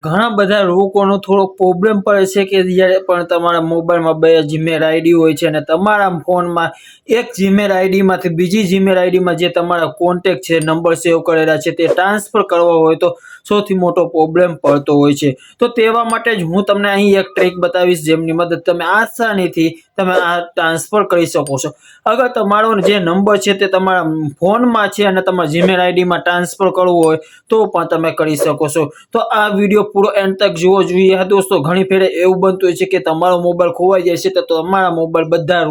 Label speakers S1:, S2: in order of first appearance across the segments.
S1: ઘણા બધા લોકોનો થોડોક પ્રોબ્લેમ પડે છે કે જ્યારે પણ તમારા મોબાઈલમાં બે જીમેલ આઈડી હોય છે અને તમારા ફોનમાં એક જીમેલ આઈડીમાંથી બીજી જીમેલ આઈડીમાં જે તમારા કોન્ટેક્ટ છે, નંબર સેવ કરેલા છે તે ટ્રાન્સફર કરવા હોય તો સૌથી મોટો પ્રોબ્લેમ પડતો હોય છે. તો તેવા માટે જ હું તમને અહીં એક ટ્રીક બતાવીશ જેમની મદદ તમે આસાનીથી તમે આ ટ્રાન્સફર કરી શકો છો. અગર તમારો જે નંબર છે તે તમારા ફોનમાં છે અને તમારા જીમેલ આઈડીમાં ટ્રાન્સફર કરવું હોય તો પણ તમે કરી શકો છો. તો આ વિડીયો પૂરો એન્ડ તક જોવો જોઈએ દોસ્તો. ઘણી ફેરે એવું બનતું હોય છે કે તમારો મોબાઈલ ખોવાઈ જાય છે તો તમારા મોબાઈલ બધા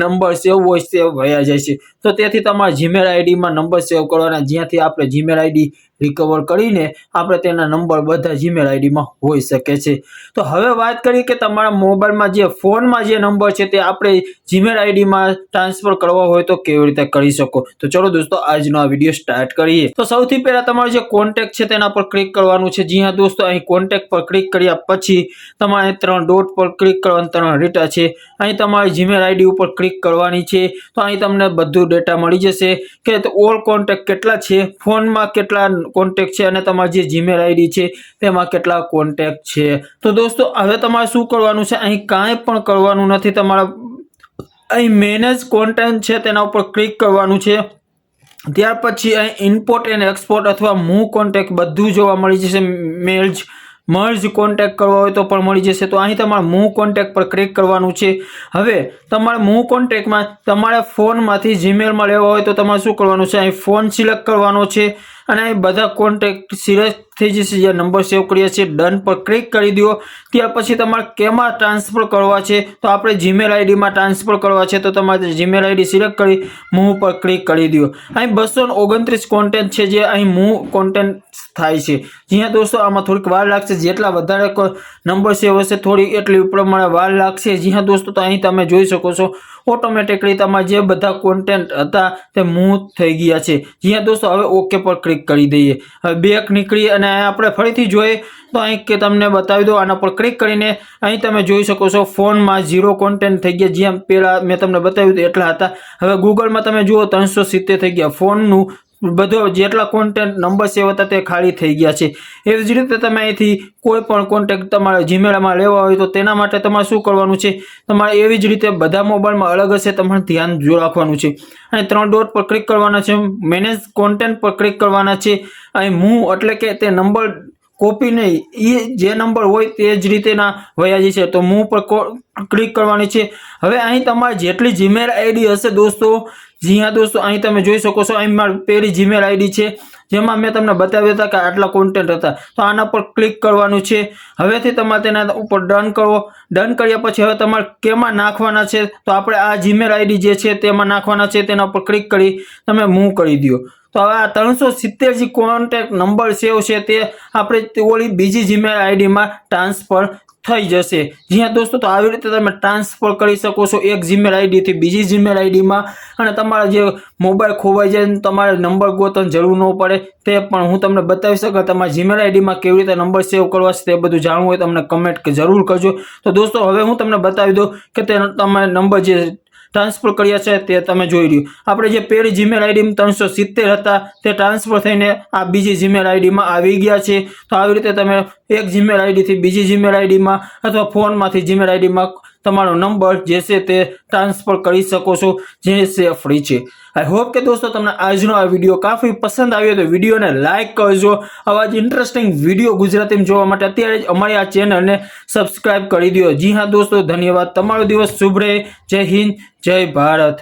S1: નંબર સેવ હોય તે વયા જાય છે. તો તેથી તમારા જીમેલ આઈડીમાં નંબર સેવ કરવાના, જ્યાંથી આપણે જીમેલ આઈડી રિકવર કરીને આપણે તેના નંબર બધા જીમેલ આઈડીમાં હોઈ શકે છે. તો હવે વાત કરીએ કે તમારા મોબાઈલમાં જે ફોનમાં જે નંબર છે તે આપણે જીમેલ આઈડીમાં ટ્રાન્સફર કરવા હોય તો કેવી રીતે કરી શકો. તો ચલો દોસ્તો આજનો આ વિડીયો સ્ટાર્ટ કરીએ. તો સૌથી પહેલા તમારો જે કોન્ટેક્ટ છે તેના પર ક્લિક કરવાનું છે. જી હા દોસ્તો, અહીં કોન્ટેક્ટ પર ક્લિક કર્યા પછી તમારે 3 ડોટ પર ક્લિક કરવાનું, 3 ડેટા છે. અહીં તમારી જીમેલ આઈડી ઉપર ક્લિક કરવાની છે. તો અહીં તમને બધું ડેટા મળી જશે કે ઓલ કોન્ટેક્ટ કેટલા છે, ફોનમાં કેટલા કોન્ટેક્ટ છે અને તમારી જે જીમેલ આઈડી છે તેમાં કેટલા કોન્ટેક્ટ છે. તો દોસ્તો હવે તમારે શું કરવાનું છે, અહીં કાંઈ પણ કરવાનું નથી. તમારા અહીં મેનેજ કોન્ટેન્ટ છે તેના ઉપર ક્લિક કરવાનું છે. ત્યાર પછી અહીં ઇમ્પોર્ટ એન્ડ એક્સપોર્ટ અથવા મૂવ કોન્ટેક્ટ બધું જોવા મળી જશે. મર્જ કોન્ટેક્ટ કરવા હોય તો પણ મળી જશે. તો અહીં તમારે મૂવ કોન્ટેક્ટ પર ક્લિક કરવાનું છે. હવે તમારે મૂવ કોન્ટેક્ટમાં તમારા ફોનમાંથી જીમેલમાં લેવા હોય તો તમારે શું કરવાનું છે, અહીં ફોન સિલેક્ટ કરવાનો છે અને અહીં બધા કોન્ટેક્ટ સિલેક્ટ થઈ જશે. જે નંબર સેવ કર્યા છે ડન પર ક્લિક કરી દો. ત્યાર પછી તમારે કેમાં ટ્રાન્સફર કરવા છે, તો આપણે જીમેલ આઈડીમાં ટ્રાન્સફર કરવા છે. તો તમારે જીમેલ આઈડી સિલેક્ટ કરી મૂવ પર ક્લિક કરી દો. અહીં 229 કોન્ટેન્ટ છે જે અહીં મૂવ કોન્ટેન્ટ થાય છે. જ્યાં દોસ્તો આમાં થોડીક વાર લાગશે, જેટલા વધારે નંબર સેવ હશે થોડી એટલી પ્રમાણે વાર લાગશે. જ્યાં દોસ્તો તો અહીં તમે જોઈ શકો છો ઓટોમેટિકલી તમારા જે બધા કોન્ટેન્ટ હતા તે મૂવ થઈ ગયા છે. જ્યાં દોસ્તો હવે ઓકે પર ક્લિક કરી દઈએ. હવે બેક નીકળી અને આપણે ફરીથી જોઈએ તો અહીં કે તમને બતાવી દો. આના પર ક્લિક કરીને અહીં તમે જોઈ શકો છો ફોનમાં 0 કોન્ટેન્ટ થઈ ગયા. જ્યાં પહેલાં મેં તમને બતાવ્યું એટલા હતા. હવે ગૂગલમાં તમે જુઓ 370 થઈ ગયા. ફોનનું બધો જેટલા કોન્ટેન્ટ નંબર સેવ હતા તે ખાલી થઈ ગયા છે. એવી જ રીતે તમે અહીંથી કોઈ પણ કોન્ટેક્ટ તમારે જીમેલમાં લેવા હોય તો તેના માટે તમારે શું કરવાનું છે, તમારે એવી જ રીતે બધા મોબાઈલમાં અલગ હશે, તમારે ધ્યાન રાખવાનું છે. અને 3 ડોટ પર ક્લિક કરવાના છે. મેનેજ કોન્ટેન્ટ પર ક્લિક કરવાના છે. અહીં મૂવ એટલે કે તે નંબર કોપી નહીં, એ જે નંબર હોય તે જ રીતેના વયા જશે. તો મૂવ પર ક્લિક કરવાની છે. હવે અહીં તમારી જેટલી જીમેલ આઈડી હશે દોસ્તો, જી હા દોસ્તો, અહીં તમે જોઈ શકો છો અહીં મારી પહેલી જીમેલ આઈડી છે જેમાં મેં તમને બતાવ્યા હતા કે આટલા કોન્ટેન્ટ હતા. તો આના પર ક્લિક કરવાનું છે. હવેથી તમારે તેના ઉપર ડન કરો. ડન કર્યા પછી હવે તમારે કેમાં નાખવાના છે, તો આપણે આ જીમેલ આઈડી જે છે તેમાં નાખવાના છે. તેના ઉપર ક્લિક કરી તમે મૂવ કરી દો. તો હવે આ 370 જે કોન્ટેક્ટ નંબર સેવ છે તે આપણે ઓલી બીજી જીમેલ આઈડીમાં ટ્રાન્સફર થઈ જશે. જ્યાં દોસ્તો તો આવી રીતે તમે ટ્રાન્સફર કરી શકો છો એક જીમેલ આઈડીથી બીજી જીમેલ આઈડીમાં. અને તમારા જે મોબાઈલ ખોવાઈ જાય તમારે નંબર ગોતવાની જરૂર ન પડે તે પણ હું તમને બતાવી શકું. તમારા જીમેલ આઈડીમાં કેવી રીતે નંબર સેવ કરવા છે તે બધું જાણવું હોય તમને કમેન્ટ જરૂર કરજો. તો દોસ્તો હવે હું તમને બતાવી દઉં કે તે તમારે નંબર જે ટ્રાન્સફર કર્યા છે તે તમે જોઈ રહ્યું. આપણે જે પહેલી જીમેલ આઈડી 370 હતા તે ટ્રાન્સફર થઈને આ બીજી જીમેલ આઈડીમાં આવી ગયા છે. તો આવી રીતે તમે એક જીમેલ આઈડીથી બીજી જીમેલ આઈડીમાં અથવા ફોનમાંથી જીમેલ આઈડીમાં તમારો નંબર જે છે તે ટ્રાન્સફર કરી શકો છો, જે છે ફ્રી છે. આઈ હોપ કે દોસ્તો તમને આજનો આ વિડીયો કાફી પસંદ આવ્યો તો વિડીયોને લાઇક કરજો. આવા જ ઇન્ટરેસ્ટિંગ વિડીયો ગુજરાતીમાં જોવા માટે અત્યારે જ અમારી આ ચેનલને સબસ્ક્રાઇબ કરી દો. જી હા દોસ્તો, ધન્યવાદ. તમારો દિવસ શુભ રહે. જય હિન્દ, જય ભારત.